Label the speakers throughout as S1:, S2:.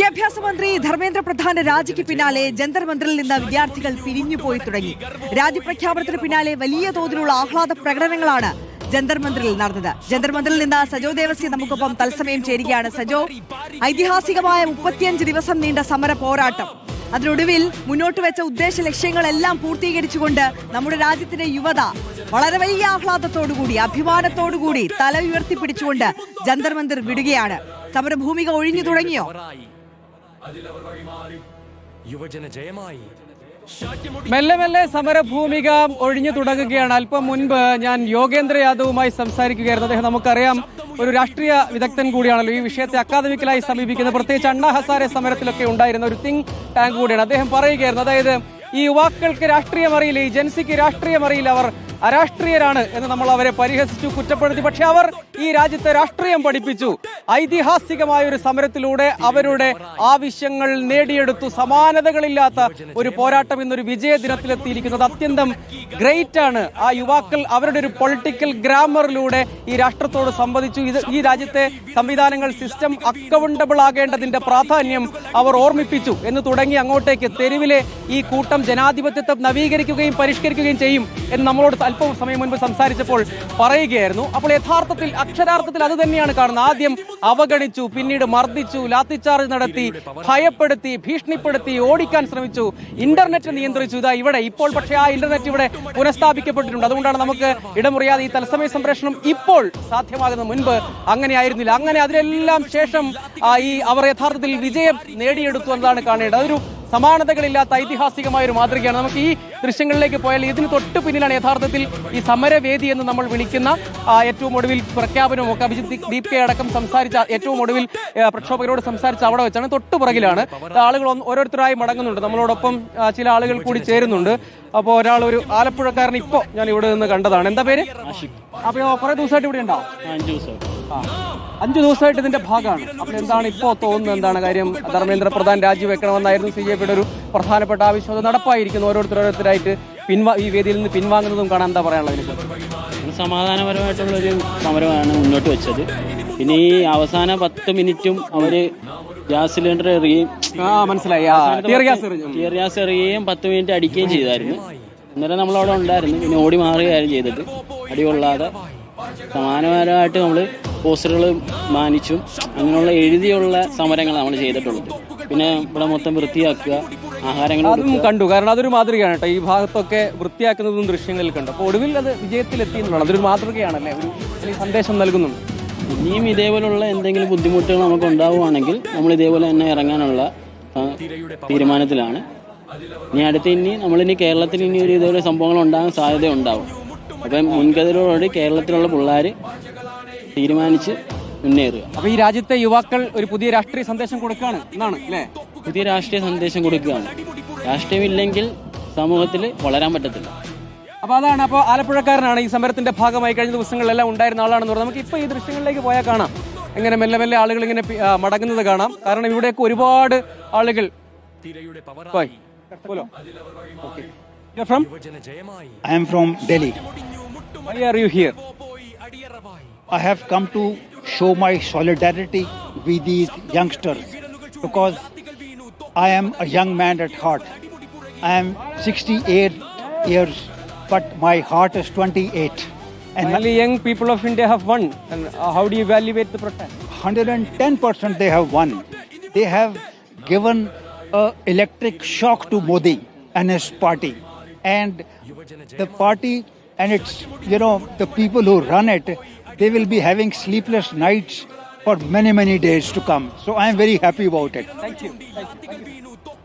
S1: വിദ്യാഭ്യാസ മന്ത്രി ധർമ്മേന്ദ്ര പ്രധാന്റെ രാജിക്ക് പിന്നാലെ ജന്തർ മന്ദിറിൽ നിന്ന് വിദ്യാർത്ഥികൾ പിരിഞ്ഞുപോയി തുടങ്ങി. രാജിപ്രഖ്യാപനത്തിന് പിന്നാലെ വലിയ തോതിലുള്ള ആഹ്ലാദ പ്രകടനങ്ങളാണ് ജന്തർ മന്ദിറിൽ നടന്നത്. ജന്തർ മന്ദിറിൽ നിന്ന് സജോ ദേവസ്യ നമുക്കൊപ്പം തത്സമയം ചേരുകയാണ്. സജോ, ഐതിഹാസികമായ 35 ദിവസം നീണ്ട സമര പോരാട്ടം, അതിനൊടുവിൽ മുന്നോട്ട് വെച്ച ഉദ്ദേശ ലക്ഷ്യങ്ങളെല്ലാം പൂർത്തീകരിച്ചുകൊണ്ട് നമ്മുടെ രാജ്യത്തിന്റെ യുവത വളരെ വലിയ ആഹ്ലാദത്തോടുകൂടി, അഭിമാനത്തോടുകൂടി തല ഉയർത്തിപ്പിടിച്ചുകൊണ്ട് ജന്തർ മന്ദിർ വിടുകയാണ്. സമരഭൂമിക ഒഴിഞ്ഞു തുടങ്ങിയോ?
S2: മെല്ലെ മെല്ലെ സമരഭൂമിക ഒഴിഞ്ഞു തുടങ്ങുകയാണ്. അല്പം മുൻപ് ഞാൻ യോഗേന്ദ്ര യാദവുമായി സംസാരിക്കുകയായിരുന്നു. അദ്ദേഹം നമുക്കറിയാം ഒരു രാഷ്ട്രീയ വിദഗ്ധൻ കൂടിയാണല്ലോ, ഈ വിഷയത്തെ അക്കാദമിക്കലായി സമീപിക്കുന്നത്. പ്രത്യേകിച്ച് അണ്ണാ ഹസാരെ സമരത്തിലൊക്കെ ഉണ്ടായിരുന്ന ഒരു തിങ്ക് ടാങ്ക് കൂടിയാണ്. അദ്ദേഹം പറയുകയായിരുന്നു, അതായത് ഈ യുവാക്കൾക്ക് രാഷ്ട്രീയം അറിയില്ല, ഈ ജൻസിക്ക് രാഷ്ട്രീയം അറിയില്ല, അവർ അരാഷ്ട്രീയരാണ് എന്ന് നമ്മൾ അവരെ പരിഹസിച്ചു, കുറ്റപ്പെടുത്തി. പക്ഷെ അവർ ഈ രാജ്യത്തെ രാഷ്ട്രീയം പഠിപ്പിച്ചു. ഐതിഹാസികമായ ഒരു സമരത്തിലൂടെ അവരുടെ ആവശ്യങ്ങൾ നേടിയെടുത്തു. സമാനതകളില്ലാത്ത ഒരു പോരാട്ടം ഇന്നൊരു വിജയ ദിനത്തിലെത്തിയിരിക്കുന്നത് അത്യന്തം ഗ്രേറ്റ് ആണ്. ആ യുവാക്കൾ അവരുടെ ഒരു പൊളിറ്റിക്കൽ ഗ്രാമറിലൂടെ ഈ രാഷ്ട്രത്തോട് സംവദിച്ചു. ഈ രാജ്യത്തെ സംവിധാനങ്ങൾ, സിസ്റ്റം അക്കൗണ്ടബിൾ ആകേണ്ടതിന്റെ പ്രാധാന്യം അവർ ഓർമ്മിപ്പിച്ചു എന്ന് തുടങ്ങി അങ്ങോട്ടേക്ക് തെരുവിലെ ഈ കൂട്ടം ജനാധിപത്യത്തെ നവീകരിക്കുകയും പരിഷ്കരിക്കുകയും ചെയ്യും എന്ന് നമ്മളോട് അല്പം സമയം മുൻപ് സംസാരിച്ചപ്പോൾ പറയുകയായിരുന്നു. അപ്പോൾ യഥാർത്ഥത്തിൽ അക്ഷരാർത്ഥത്തിൽ അത് തന്നെയാണ് കാണുന്നത്. ആദ്യം അവഗണിച്ചു, പിന്നീട് മർദ്ദിച്ചു, ലാത്തിച്ചാർജ് നടത്തി, ഭയപ്പെടുത്തി, ഭീഷണിപ്പെടുത്തി, ഓടിക്കാൻ ശ്രമിച്ചു, ഇന്റർനെറ്റ് നിയന്ത്രിച്ചു. ഇതാ ഇവിടെ ഇപ്പോൾ പക്ഷേ ആ ഇന്റർനെറ്റ് ഇവിടെ പുനഃസ്ഥാപിക്കപ്പെട്ടിട്ടുണ്ട്. അതുകൊണ്ടാണ് നമുക്ക് ഇടമുറിയാതെ ഈ തത്സമയ സംപ്രേഷണം ഇപ്പോൾ സാധ്യമാകുന്ന. മുൻപ് അങ്ങനെയായിരുന്നില്ല. അങ്ങനെ അതിനെല്ലാം ശേഷം അവർ യഥാർത്ഥത്തിൽ വിജയം നേടിയെടുത്തു എന്നതാണ് കാണേണ്ടത്. അതൊരു സമാനതകളില്ലാത്ത ഐതിഹാസികമായ ഒരു മാതൃകയാണ്. നമുക്ക് ഈ ദൃശ്യങ്ങളിലേക്ക് പോയാൽ ഇതിന് തൊട്ടു പിന്നിലാണ് യഥാർത്ഥത്തിൽ ഈ സമരവേദി എന്ന് നമ്മൾ വിളിക്കുന്ന ഏറ്റവും ഒടുവിൽ പ്രഖ്യാപനവും ഒക്കെ അഭിജിത്ത് ദീപ്കെ അടക്കം സംസാരിച്ച, ഏറ്റവും ഒടുവിൽ പ്രക്ഷോഭകരോട് സംസാരിച്ച അവിടെ വെച്ചാണ്. തൊട്ടു പുറകിലാണ്. ആളുകൾ ഓരോരുത്തരായി മടങ്ങുന്നുണ്ട്. നമ്മളോടൊപ്പം ചില ആളുകൾ കൂടി ചേരുന്നുണ്ട്. അപ്പോൾ ഒരാൾ, ഒരു ആലപ്പുഴക്കാരൻ ഇപ്പോൾ ഞാൻ ഇവിടെ നിന്ന് കണ്ടതാണ്. എന്താ പേര്? അപ്പൊ കുറെ ദിവസമായിട്ട് ഇവിടെ ഉണ്ടാവും? 5 ദിവസമായിട്ട് ഇതിന്റെ ഭാഗമാണ്. അപ്പോൾ എന്താണ് ഇപ്പോൾ തോന്നുന്നത്? എന്താണ് കാര്യം? ധർമ്മേന്ദ്ര പ്രധാൻ രാജിവെക്കണമെന്നായിരുന്നു CJPയുടെ ഒരു പ്രധാനപ്പെട്ട ആവശ്യം. അത് നടപ്പായിരിക്കുന്നു. ഓരോരുത്തരായിട്ട് ഈ വേദിയിൽ നിന്ന് പിൻവാങ്ങുന്നതും കാണാൻ എന്താ പറയാനുള്ളത്?
S3: സമാധാനപരമായിട്ടുള്ളൊരു സമരമാണ് മുന്നോട്ട് വെച്ചത്. പിന്നെ ഈ അവസാന 10 മിനിറ്റും അവര് ഗ്യാസ് സിലിണ്ടർ എറിയുകയും ടിയർ ഗ്യാസ് എറിയുകയും 10 മിനിറ്റ് അടിക്കുകയും ചെയ്തായിരുന്നു. അന്നേരം നമ്മളവിടെ ഉണ്ടായിരുന്നു. പിന്നെ ഓടി മാറുകയായിരുന്നു ചെയ്തത്. അടികൊള്ളാതെ സമാനപരമായിട്ട് നമ്മൾ പോസ്റ്ററുകൾ മാനിച്ചും അങ്ങനെയുള്ള എഴുതിയുള്ള സമരങ്ങൾ നമ്മൾ ചെയ്തിട്ടുള്ളത്. പിന്നെ ഇവിടെ മൊത്തം വൃത്തിയാക്കുക, ആഹാരങ്ങൾ
S2: അതും കണ്ടു. കാരണം അതൊരു മാതൃകയാണ് കേട്ടോ. ഈ ഭാഗത്തൊക്കെ വൃത്തിയാക്കുന്നതും ദൃശ്യങ്ങളിൽ കണ്ടു. അപ്പോൾ ഒടുവിൽ അത് വിജയത്തിലെത്തി എന്നുള്ളത് അതൊരു മാതൃകയാണല്ലേ, ഒരു സന്ദേശം നൽകുന്നുണ്ട്.
S3: ഇനിയും ഇതേപോലുള്ള എന്തെങ്കിലും ബുദ്ധിമുട്ടുകൾ നമുക്ക് ഉണ്ടാവുകയാണെങ്കിൽ നമ്മൾ ഇതേപോലെ തന്നെ ഇറങ്ങാനുള്ള തീരുമാനത്തിലാണ്. ഇനി നമ്മളിനി കേരളത്തിൽ ഇനി ഒരു ഇതേപോലെ സംഭവങ്ങൾ ഉണ്ടാകാൻ സാധ്യത ഉണ്ടാവും. അപ്പം മുൻകരുതലോടെ കേരളത്തിലുള്ള പിള്ളേർ തീരുമാനിച്ച് മുന്നേറുക.
S2: അപ്പൊ ഈ രാജ്യത്തെ യുവാക്കൾ ഒരു പുതിയ രാഷ്ട്രീയ സന്ദേശം കൊടുക്കുകയാണ് എന്നാണ് അല്ലേ?
S3: പുതിയ രാഷ്ട്രീയ സന്ദേശം കൊടുക്കുകയാണ്. രാഷ്ട്രീയമില്ലെങ്കിൽ സമൂഹത്തിൽ വളരാൻ പറ്റത്തില്ല.
S2: അപ്പൊ അതാണ്. അപ്പോൾ ആലപ്പുഴക്കാരനാണ്, ഈ സമരത്തിന്റെ ഭാഗമായി കഴിഞ്ഞ ദിവസങ്ങളിലെല്ലാം ഉണ്ടായിരുന്ന ആളാണെന്ന് പറഞ്ഞാൽ നമുക്ക് ഇപ്പൊ ഈ ദൃശ്യങ്ങളിലേക്ക് പോയാൽ കാണാം. എങ്ങനെ മെല്ലെ മെല്ലെ ആളുകൾ ഇങ്ങനെ മടങ്ങുന്നത് കാണാം. കാരണം ഇവിടെയൊക്കെ ഒരുപാട് ആളുകൾ.
S4: I am from Delhi.
S2: Why are you here?
S4: I have come to show my solidarity with these youngsters because I am a young man at heart. I am 68 years, but my heart is 28.
S2: And only young people of India have won. And how do you evaluate the protest?
S4: 110% they have won. They have given an electric shock to Modi and his party. And the party and its, the people who run it, they will be having sleepless nights for many days to come. So I am very happy about it.
S2: Thank you.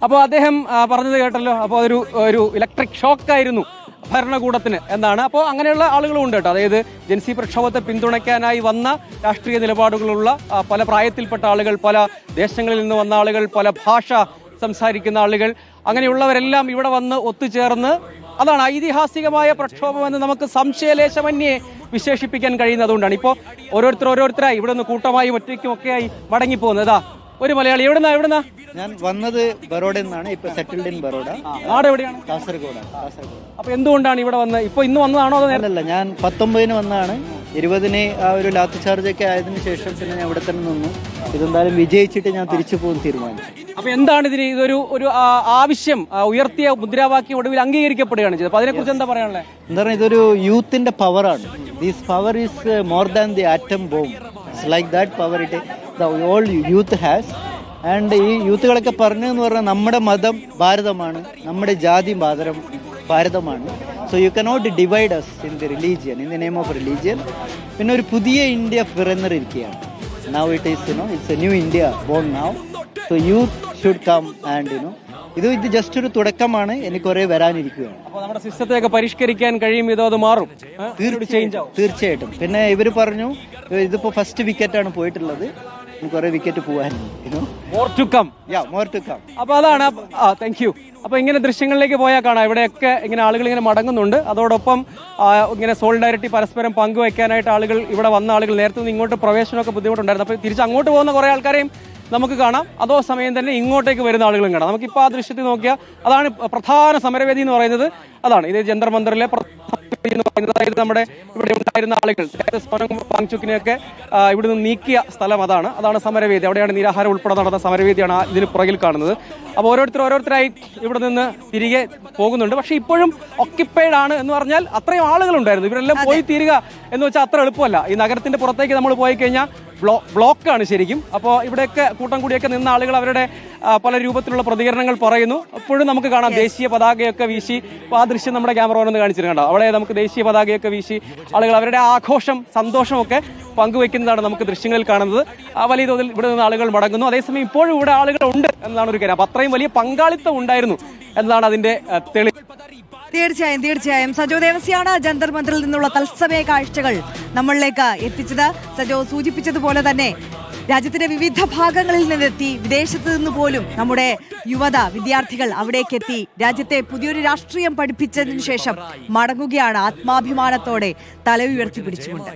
S2: അപ്പോൾ അദ്ദേഹം പറഞ്ഞത് കേട്ടല്ലോ. അപ്പോൾ ഒരു electric ഷോക്കായിരുന്നു ഭരണകൂടത്തിന് എന്നാണ്. അപ്പോൾ അങ്ങനെയുള്ള ആളുകളും ഉണ്ട് കേട്ടോ. അതായത് ജൻസി പ്രക്ഷോഭത്തെ പിന്തുണയ്ക്കാനായി വന്ന രാഷ്ട്രീയ നിലപാടുകളുള്ള പല പ്രായത്തിൽപ്പെട്ട ആളുകൾ, പല ദേശങ്ങളിൽ നിന്ന് വന്ന ആളുകൾ, പല ഭാഷ സംസാരിക്കുന്ന ആളുകൾ, അങ്ങനെയുള്ളവരെല്ലാം ഇവിടെ വന്ന് ഒത്തുചേർന്ന്, അതാണ് ഐതിഹാസികമായ പ്രക്ഷോഭം എന്ന് നമുക്ക് സംശയലേശമന്യേ വിശേഷിപ്പിക്കാൻ കഴിയുന്നതുകൊണ്ടാണ്. ഇപ്പോൾ ഓരോരുത്തരായി ഇവിടെ നിന്ന് കൂട്ടമായും ഒറ്റയ്ക്കും ഒക്കെയായി മടങ്ങിപ്പോകുന്നത്. ഒരു മലയാളി എവിടുന്നാ?
S5: ഞാൻ വന്നത് ബറോഡയിൽ നിന്നാണ്. ഇപ്പൊ സെറ്റിൽഡ് ഇൻ ബറോഡ.
S2: നാട് എവിടെയാണ്?
S5: കാസർഗോഡ്.
S2: അപ്പൊ എന്തുകൊണ്ടാണ് ഇവിടെ വന്നത്? ഇന്ന് വന്നതാണോ? അതോ
S5: അല്ല, ഞാൻ 19 വന്നതാണ്. 20-ന് ആ ഒരു ലാത്തി ചാർജൊക്കെ ആയതിനു ശേഷം പിന്നെ ഞാൻ ഇവിടെ തന്നെ നിന്നു. ഇതെന്തായാലും വിജയിച്ചിട്ട് ഞാൻ തിരിച്ചു പോകും തീരുമാനിച്ചു.
S2: അപ്പൊ എന്താണ് ഇതിന് ഒരു ആവശ്യം ഉയർത്തിയ മുദ്രാവാക്യം ഒടുവിൽ അംഗീകരിക്കപ്പെടുകയാണ് ചെയ്തത്. അപ്പൊ അതിനെക്കുറിച്ച് എന്താ പറയാനുള്ളത്?
S5: എന്താ പറയുക, ഇതൊരു യൂത്തിന്റെ പവറാണ്. This power is more than the atom bomb. It's like that power it the all youth has. And ഈ യൂത്തുകളൊക്കെ പറഞ്ഞതെന്ന് പറഞ്ഞാൽ നമ്മുടെ മതം ഭാരതമാണ്, നമ്മുടെ ജാതി ഭാരതമാണ്. So you cannot divide us in the religion, in the name of religion. പിന്നെ ഒരു പുതിയ ഇന്ത്യ പിറന്നിരിക്കുകയാണ്. Now it is it's a new India born now. So youth should come and ഇത് ജസ്റ്റ് ഒരു തുടക്കമാണ്. എനിക്ക് കുറെ വരാനിരിക്കുകയാണ്.
S2: അപ്പോൾ നമ്മുടെ സിസ്റ്റത്തെയൊക്കെ പരിഷ്കരിക്കാൻ കഴിയും, അത് മാറും,
S5: തീർച്ചയായിട്ടും. പിന്നെ ഇവര് പറഞ്ഞു ഇതിപ്പോ ഫസ്റ്റ് വിക്കറ്റാണ് പോയിട്ടുള്ളത്, കുറെ വിക്കറ്റ് പോകാനുണ്ട്.
S2: അപ്പൊ അതാണ്. Thank you. അപ്പൊ ഇങ്ങനെ ദൃശ്യങ്ങളിലേക്ക് പോയാൽ കാണാം ഇവിടെയൊക്കെ ഇങ്ങനെ ആളുകൾ ഇങ്ങനെ മടങ്ങുന്നുണ്ട്. അതോടൊപ്പം ഇങ്ങനെ സോളിഡാരിറ്റി പരസ്പരം പങ്കുവെക്കാനായിട്ട് ആളുകൾ ഇവിടെ വന്ന ആളുകൾ നേരത്തെ നിന്ന് ഇങ്ങോട്ട് പ്രവേശനമൊക്കെ ബുദ്ധിമുട്ടുണ്ടായിരുന്നു. അപ്പൊ തിരിച്ച് അങ്ങോട്ട് പോകുന്ന കുറെ ആൾക്കാരെയും നമുക്ക് കാണാം. അതോ സമയം തന്നെ ഇങ്ങോട്ടേക്ക് വരുന്ന ആളുകളും കാണാം. നമുക്കിപ്പോൾ ആ ദൃശ്യത്തിൽ നോക്കിയാൽ അതാണ് പ്രധാന സമരവേദി എന്ന് പറയുന്നത്. അതാണ് ഇത് ജന്തർ മന്ദറിലെ അതായത് നമ്മുടെ ഇവിടെ ഉണ്ടായിരുന്ന ആളുകൾ സോനം വാങ്ചുക്കിനെയൊക്കെ ഇവിടെ നിന്ന് നീക്കിയ സ്ഥലം അതാണ് സമരവേദി. അവിടെയാണ് നിരാഹാരം ഉൾപ്പെടെ നടന്ന സമരവേദിയാണ് ഇതിന് പുറകിൽ കാണുന്നത്. അപ്പോൾ ഓരോരുത്തരായി ഇവിടെ നിന്ന് തിരികെ പോകുന്നുണ്ട്. പക്ഷെ ഇപ്പോഴും ഒക്യുപ്പൈഡ് ആണ് എന്ന് പറഞ്ഞാൽ അത്രയും ആളുകളുണ്ടായിരുന്നു. ഇവരെല്ലാം പോയി തീരുക എന്ന് വെച്ചാൽ അത്ര എളുപ്പമല്ല. ഈ നഗരത്തിന്റെ പുറത്തേക്ക് നമ്മൾ പോയി കഴിഞ്ഞാൽ ബ്ലോക്കാണ് ശരിക്കും. അപ്പോൾ ഇവിടെയൊക്കെ കൂട്ടം കൂടിയൊക്കെ നിന്ന ആളുകൾ അവരുടെ പല രൂപത്തിലുള്ള പ്രതികരണങ്ങൾ പറയുന്നു. അപ്പോഴും നമുക്ക് കാണാം ദേശീയ പതാകയൊക്കെ വീശി. ആ ദൃശ്യം നമ്മുടെ ക്യാമറ ഒന്ന് കാണിച്ചിട്ടുണ്ടോ? അവിടെ നമുക്ക് ദേശീയ പതാകയൊക്കെ വീശി ആളുകൾ അവരുടെ ആഘോഷം സന്തോഷമൊക്കെ പങ്കുവെക്കുന്നതാണ് നമുക്ക് ദൃശ്യങ്ങളിൽ കാണുന്നത്. വലിയ തോതിൽ ഇവിടെ നിന്ന് ആളുകൾ മടങ്ങുന്നു. അതേസമയം ഇപ്പോഴും ഇവിടെ ആളുകൾ ഉണ്ട് എന്നതാണ് ഒരു കാര്യം. അപ്പൊ അത്രയും വലിയ പങ്കാളിത്തം ഉണ്ടായിരുന്നു എന്നതാണ് അതിന്റെ തെളിവ്.
S1: തീർച്ചയായും സജോ ദേവസ്യാണ് ജന്തർ മന്ദിറിൽ നിന്നുള്ള തത്സമയ കാഴ്ചകൾ നമ്മളിലേക്ക് എത്തിച്ചത്. സജോ സൂചിപ്പിച്ചതുപോലെ തന്നെ രാജ്യത്തിന്റെ വിവിധ ഭാഗങ്ങളിൽ നിന്നെത്തി, വിദേശത്ത് നിന്ന് പോലും നമ്മുടെ വിദ്യാർത്ഥികൾ അവിടേക്ക് എത്തി രാജ്യത്തെ പുതിയൊരു രാഷ്ട്രീയം പഠിപ്പിച്ചതിനു ശേഷം മടങ്ങുകയാണ് ആത്മാഭിമാനത്തോടെ തല ഉയർത്തി പിടിച്ചുകൊണ്ട്.